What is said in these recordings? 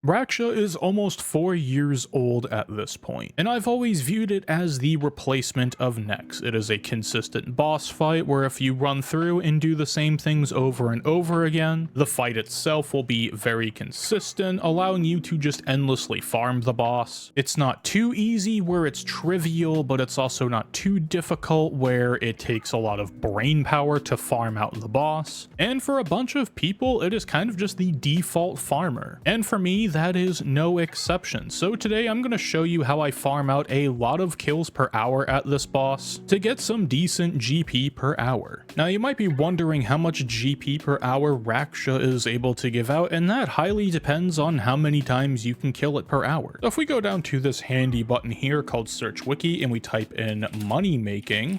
Raksha is almost 4 years old at this point, and I've always viewed it as the replacement of Nex. It is a consistent boss fight where if you run through and do the same things over and over again, the fight itself will be very consistent, allowing you to just endlessly farm the boss. It's not too easy where it's trivial, but it's also not too difficult where it takes a lot of brain power to farm out the boss. And for a bunch of people, it is kind of just the default farmer. And for me, that is no exception. So today I'm going to show you how I farm out a lot of kills per hour at this boss to get some decent GP per hour. Now you might be wondering how much GP per hour Raksha is able to give out, and that highly depends on how many times you can kill it per hour. So if we go down to this handy button here called Search Wiki and we type in money making,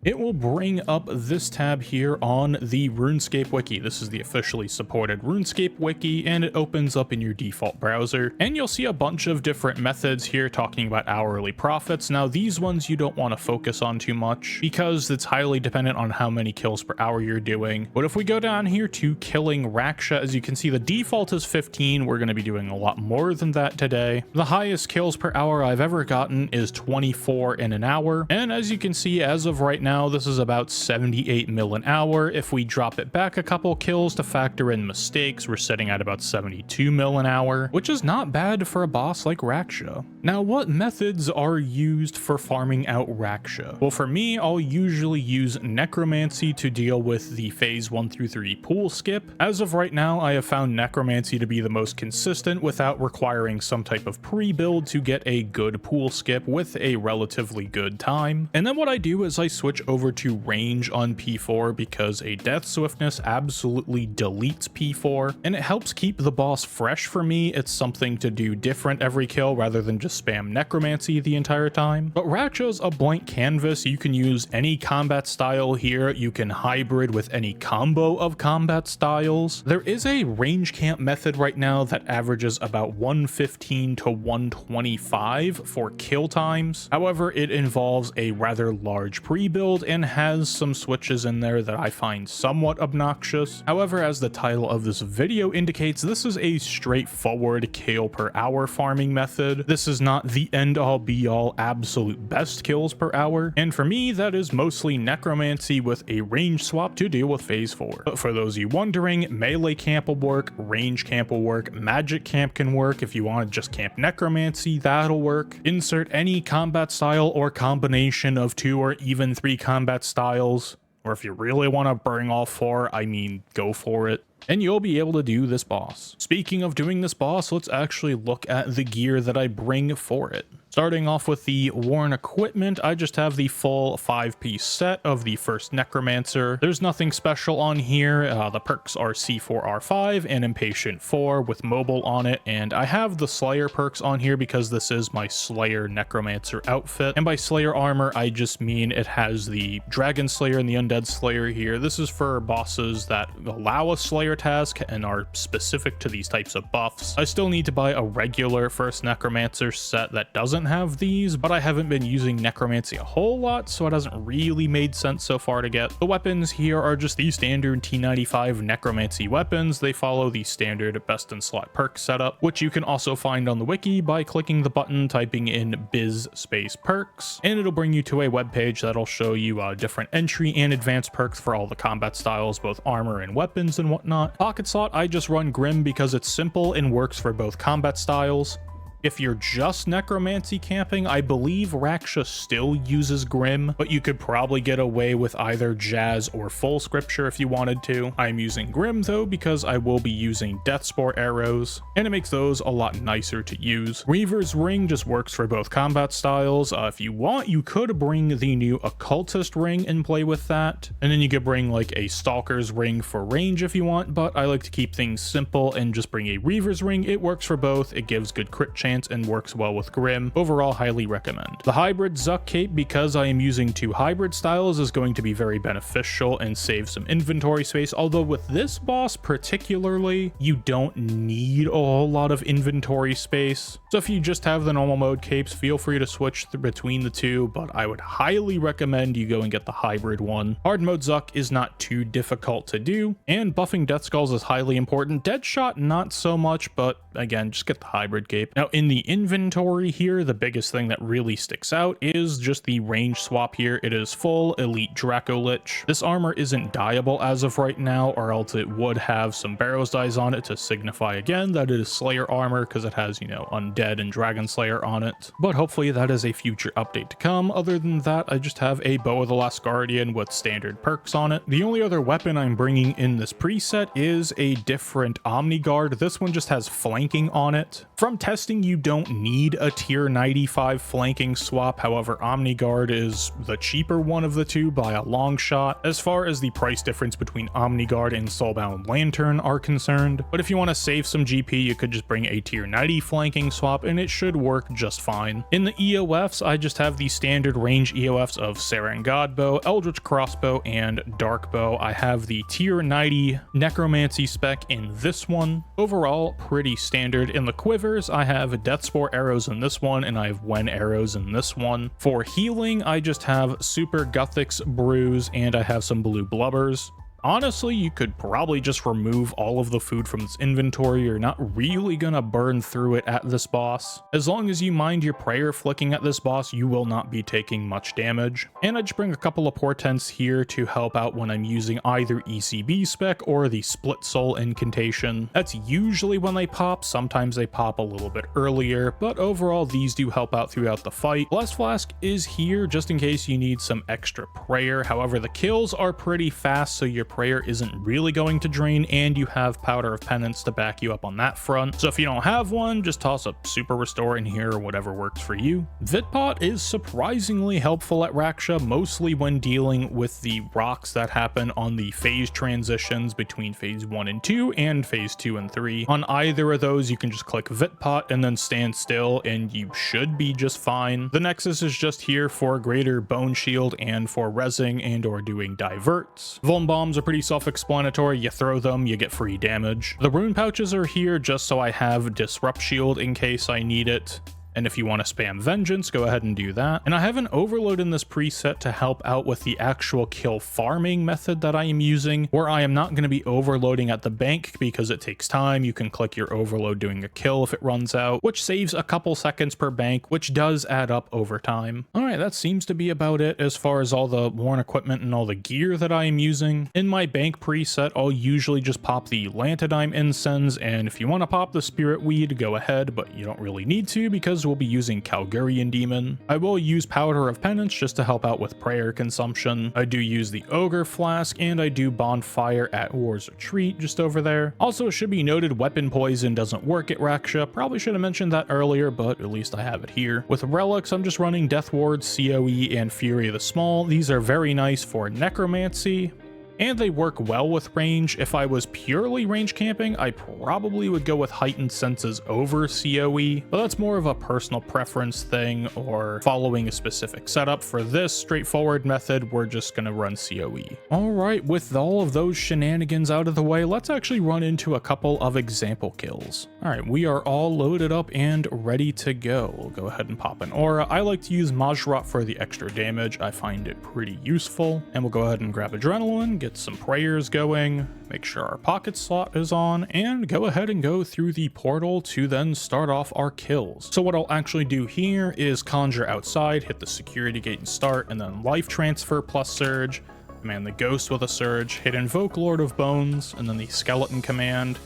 it will bring up this tab here on the RuneScape wiki. This is the officially supported RuneScape wiki, and it opens up in your default browser. And you'll see a bunch of different methods here talking about hourly profits. Now, these ones you don't want to focus on too much because it's highly dependent on how many kills per hour you're doing. But if we go down here to killing Raksha, as you can see, the default is 15. We're going to be doing a lot more than that today. The highest kills per hour I've ever gotten is 24 in an hour. And as you can see, as of right now, this is about 78 mil an hour. If we drop it back a couple kills to factor in mistakes, we're sitting at about 72 mil an hour, which is not bad for a boss like Raksha. Now, what methods are used for farming out Raksha? Well, for me, I'll usually use necromancy to deal with the phase 1 through 3 pool skip. As of right now, I have found necromancy to be the most consistent without requiring some type of pre-build to get a good pool skip with a relatively good time. And then what I do is I switch over to range on P4 because a death swiftness absolutely deletes P4 and it helps keep the boss fresh for me. It's something to do different every kill rather than just spam necromancy the entire time. But Raksha's a blank canvas. You can use any combat style here. You can hybrid with any combo of combat styles. There is a range camp method right now that averages about 115 to 125 for kill times. However, it involves a rather large pre-build and has some switches in there that I find somewhat obnoxious. However, as the title of this video indicates, this is a straightforward kill per hour farming method. This is not the end all be all absolute best kills per hour, and for me that is mostly necromancy with a range swap to deal with phase 4. But for those of you wondering, melee camp will work, range camp will work, magic camp can work. If you want to just camp necromancy, that'll work. Insert any combat style or combination of 2 or even 3 combat styles, or if you really want to bring all 4, I mean, go for it, and you'll be able to do this boss. Speaking of doing this boss, let's actually look at the gear that I bring for it. Starting off with the worn equipment, I just have the full 5-piece set of the first Necromancer. There's nothing special on here. The perks are C4R5 and Impatient 4 with mobile on it, and I have the Slayer perks on here because this is my Slayer Necromancer outfit. And by Slayer armor, I just mean it has the Dragon Slayer and the Undead Slayer here. This is for bosses that allow a Slayer task and are specific to these types of buffs. I still need to buy a regular first Necromancer set that doesn't have these, but I haven't been using necromancy a whole lot, so it hasn't really made sense so far to get. The weapons here are just the standard T95 necromancy weapons. They follow the standard best in slot perk setup, which you can also find on the wiki by clicking the button, typing in biz space perks, and it'll bring you to a web page that'll show you different entry and advanced perks for all the combat styles, both armor and weapons and whatnot. Pocket slot, I just run Grim because it's simple and works for both combat styles. If you're just necromancy camping, I believe Raksha still uses Grim, but you could probably get away with either Jazz or Full Scripture if you wanted to. I'm using Grim though because I will be using Deathspore arrows, and it makes those a lot nicer to use. Reaver's Ring just works for both combat styles. If you want, you could bring the new Occultist Ring and play with that, and then you could bring like a Stalker's Ring for range if you want, but I like to keep things simple and just bring a Reaver's Ring. It works for both. It gives good crit chance stance and works well with Grim. Overall, highly recommend. The hybrid Zuck cape, because I am using 2 hybrid styles, is going to be very beneficial and save some inventory space, although with this boss particularly, you don't need a whole lot of inventory space. So if you just have the normal mode capes, feel free to switch between the two, but I would highly recommend you go and get the hybrid one. Hard mode Zuck is not too difficult to do, and buffing Death Skulls is highly important. Deadshot, not so much, but again, just get the hybrid cape. Now in the inventory here, the biggest thing that really sticks out is just the range swap here. It is full Elite Draco Lich. This armor isn't dyeable as of right now, or else it would have some Barrows dyes on it to signify again that it is Slayer armor, because it has, you know, Undead and Dragon Slayer on it. But hopefully that is a future update to come. Other than that, I just have a Bow of the Last Guardian with standard perks on it. The only other weapon I'm bringing in this preset is a different Omni Guard. This one just has flanking on it. From testing, you don't need a tier 95 flanking swap. However, Omni Guard is the cheaper one of the two by a long shot, as far as the price difference between Omni Guard and Soulbound Lantern are concerned. But if you want to save some GP, you could just bring a tier 90 flanking swap and it should work just fine. In the EOFs, I just have the standard range EOFs of Saran Godbow, Eldritch Crossbow, and Dark Bow. I have the tier 90 Necromancy spec in this one. Overall, pretty standard. In the quivers, I have Deathspore arrows in this one, and I have Wen arrows in this one. For healing, I just have Super Guthix brews, and I have some blue blubbers. Honestly, you could probably just remove all of the food from this inventory. You're not really gonna burn through it at this boss. As long as you mind your prayer flicking at this boss, you will not be taking much damage. And I just bring a couple of portents here to help out when I'm using either ECB spec or the Split Soul incantation. That's usually when they pop. Sometimes they pop a little bit earlier, but overall these do help out throughout the fight. Blessed Flask is here just in case you need some extra prayer. However, the kills are pretty fast, so your prayer isn't really going to drain, and you have Powder of Penance to back you up on that front. So if you don't have one, just toss a Super Restore in here or whatever works for you. Vitpot is surprisingly helpful at Raksha, mostly when dealing with the rocks that happen on the phase transitions between phase 1 and 2 and phase 2 and 3. On either of those, you can just click Vitpot and then stand still and you should be just fine. The Nexus is just here for greater bone shield and for rezzing and or doing diverts. Vuln Bombs are pretty self-explanatory. You throw them, you get free damage. The rune pouches are here just so I have Disrupt Shield in case I need it. And if you want to spam Vengeance, go ahead and do that. And I have an overload in this preset to help out with the actual kill farming method that I am using, where I am not going to be overloading at the bank because it takes time. You can click your overload doing a kill if it runs out, which saves a couple seconds per bank, which does add up over time. All right, that seems to be about it as far as all the worn equipment and all the gear that I am using. In my bank preset, I'll usually just pop the Lantadime Incense, and if you want to pop the Spirit Weed, go ahead, but you don't really need to because we'll be using Calgarian Demon. I will use Powder of Penance just to help out with prayer consumption. I do use the Ogre Flask, and I do Bonfire at War's Retreat just over there. Also, it should be noted Weapon Poison doesn't work at Raksha. Probably should have mentioned that earlier, but at least I have it here. With relics, I'm just running Death Ward, COE, and Fury of the Small. These are very nice for Necromancy, and they work well with range. If I was purely range camping, I probably would go with Heightened Senses over COE, but that's more of a personal preference thing or following a specific setup. For this straightforward method, we're just gonna run COE. All right, with all of those shenanigans out of the way, let's actually run into a couple of example kills. All right, we are all loaded up and ready to go. We'll go ahead and pop an aura. I like to use Majrat for the extra damage. I find it pretty useful. And we'll go ahead and grab Adrenaline, get some prayers going, make sure our pocket slot is on, and go ahead and go through the portal to then start off our kills. So what I'll actually do here is conjure outside, hit the security gate and start, and then life transfer plus surge, command the ghost with a surge, hit invoke Lord of Bones, and then the skeleton command,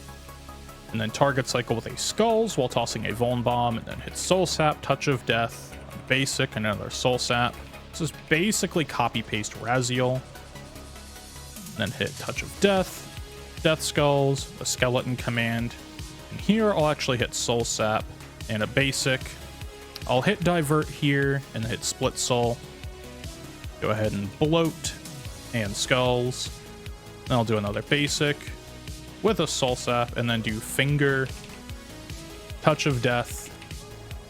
and then target cycle with a skulls while tossing a Vuln Bomb, and then hit soul sap, touch of death, basic, and another soul sap. This is basically copy paste Raziel. Then hit Touch of Death, Death Skulls, a Skeleton command, and here I'll actually hit Soul Sap and a basic. I'll hit Divert here and hit Split Soul. Go ahead and Bloat and Skulls. Then I'll do another basic with a Soul Sap and then do Finger, Touch of Death,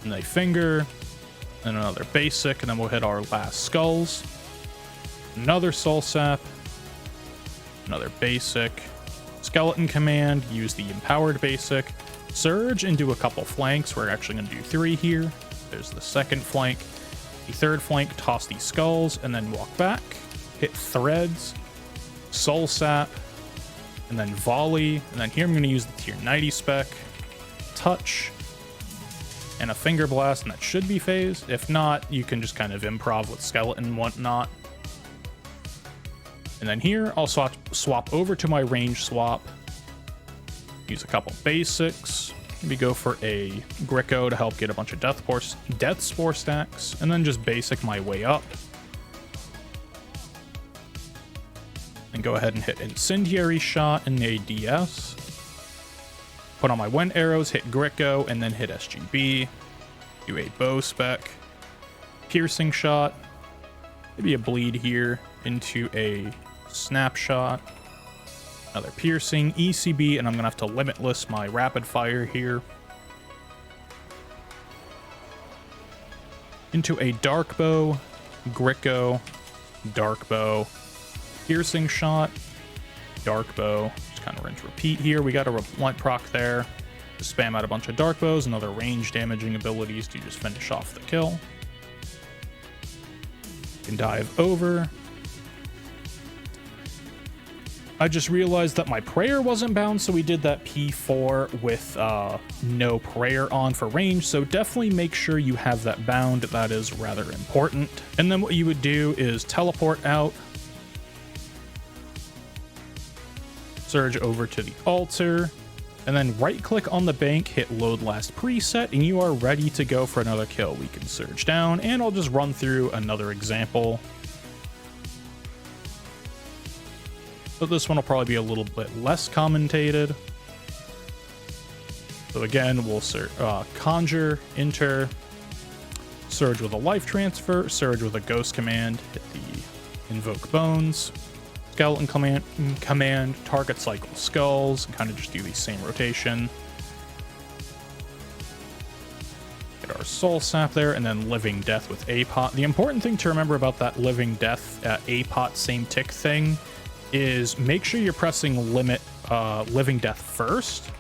and a finger, and another basic, and then we'll hit our last skulls. Another soul sap, another basic, skeleton command, use the empowered basic, surge and do a couple flanks. We're actually going to do 3 here. There's the second flank. The third flank, toss these skulls, and then walk back, hit threads, soul sap, and then volley. And then here I'm going to use the tier 90 spec, touch, and a finger blast, and that should be phased. If not, you can just kind of improv with skeleton and whatnot. And then here, I'll swap over to my range swap, use a couple basics, maybe go for a Greco to help get a bunch of death spore stacks, and then just basic my way up. And go ahead and hit incendiary shot and a DS. Put on my wind arrows, hit Greco, and then hit SGB. Do a bow spec, piercing shot, maybe a bleed here into a snapshot, another piercing, ECB, and I'm gonna have to limitless my rapid fire here into a dark bow, Greco, dark bow, piercing shot, dark bow. Just kind of rinse repeat here. We got a blunt proc there. Just spam out a bunch of dark bows and other range damaging abilities to just finish off the kill. You can dive over. I just realized that my prayer wasn't bound, so we did that P4 with no prayer on for range, so definitely make sure you have that bound. That is rather important. And then what you would do is teleport out, surge over to the altar, and then right click on the bank, hit load last preset, and you are ready to go for another kill. We can surge down, and I'll just run through another example. So this one will probably be a little bit less commentated. So again, we'll conjure, enter, surge with a life transfer, surge with a ghost command, hit the invoke bones, skeleton command, target cycle skulls, and kind of just do the same rotation. Get our soul sap there, and then living death with APOT. The important thing to remember about that living death APOT same tick thing is make sure you're pressing living death first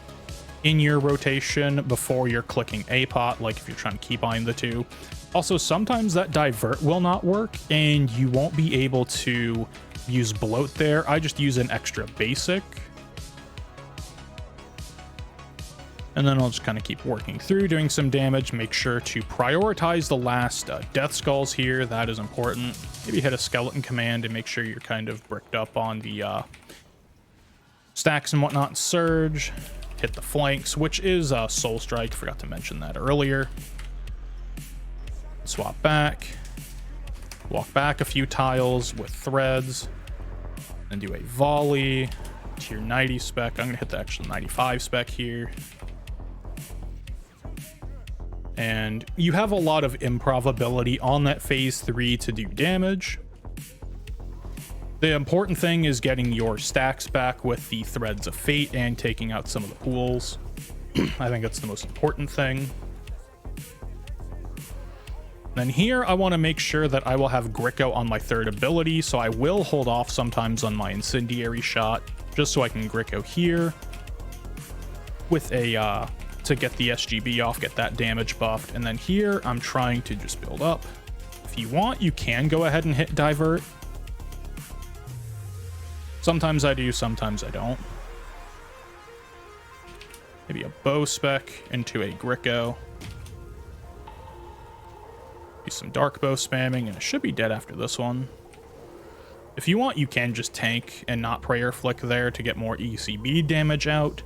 in your rotation before you're clicking APOT, like if you're trying to keybind the two. Also, sometimes that divert will not work and you won't be able to use bloat there. I just use an extra basic. And then I'll just kind of keep working through, doing some damage. Make sure to prioritize the last death skulls here. That is important. Maybe hit a skeleton command and make sure you're kind of bricked up on the stacks and whatnot. Surge, hit the flanks, which is Soul Strike. Forgot to mention that earlier. Swap back. Walk back a few tiles with threads. And do a volley. Tier 90 spec. I'm going to hit the actual 95 spec here. And you have a lot of improv ability on that phase 3 to do damage. The important thing is getting your stacks back with the threads of fate and taking out some of the pools. I think that's the most important thing. Then here I want to make sure that I will have Greco on my third ability, so I will hold off sometimes on my incendiary shot just so I can Greco here with a to get the SGB off, get that damage buffed. And then here I'm trying to just build up. If you want, you can go ahead and hit divert. Sometimes I do, sometimes I don't. Maybe a bow spec into a Greco. Do some dark bow spamming, and it should be dead after this one. If you want, you can just tank and not prayer flick there to get more ECB damage out.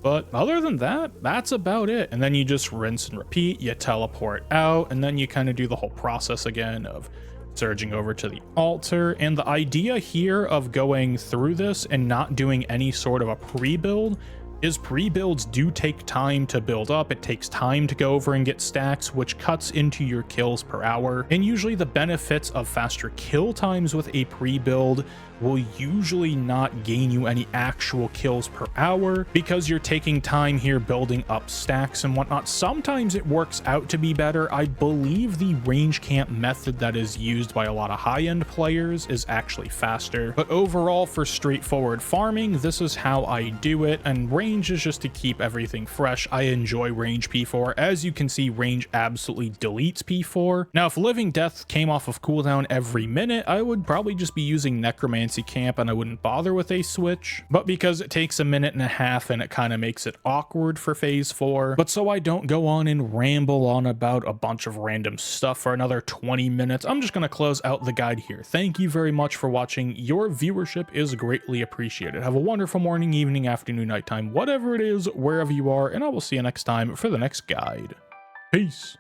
But other than that, that's about it. And then you just rinse and repeat, you teleport out, and then you kind of do the whole process again of surging over to the altar. And the idea here of going through this and not doing any sort of a pre-build is pre-builds do take time to build up. It takes time to go over and get stacks, which cuts into your kills per hour. And usually the benefits of faster kill times with a pre-build will usually not gain you any actual kills per hour because you're taking time here building up stacks and whatnot. Sometimes it works out to be better. I believe the range camp method that is used by a lot of high-end players is actually faster, but overall for straightforward farming, this is how I do it. And range is just to keep everything fresh. I enjoy range P4. As you can see, range absolutely deletes P4. Now, if living death came off of cooldown every minute, I would probably just be using necromancy camp and I wouldn't bother with a switch, but because it takes a minute and a half and it kind of makes it awkward for phase 4. But so I don't go on and ramble on about a bunch of random stuff for another 20 minutes, I'm just going to close out the guide here. Thank you very much for watching. Your viewership is greatly appreciated. Have a wonderful morning, evening, afternoon, nighttime, whatever it is, wherever you are, and I will see you next time for the next guide. Peace.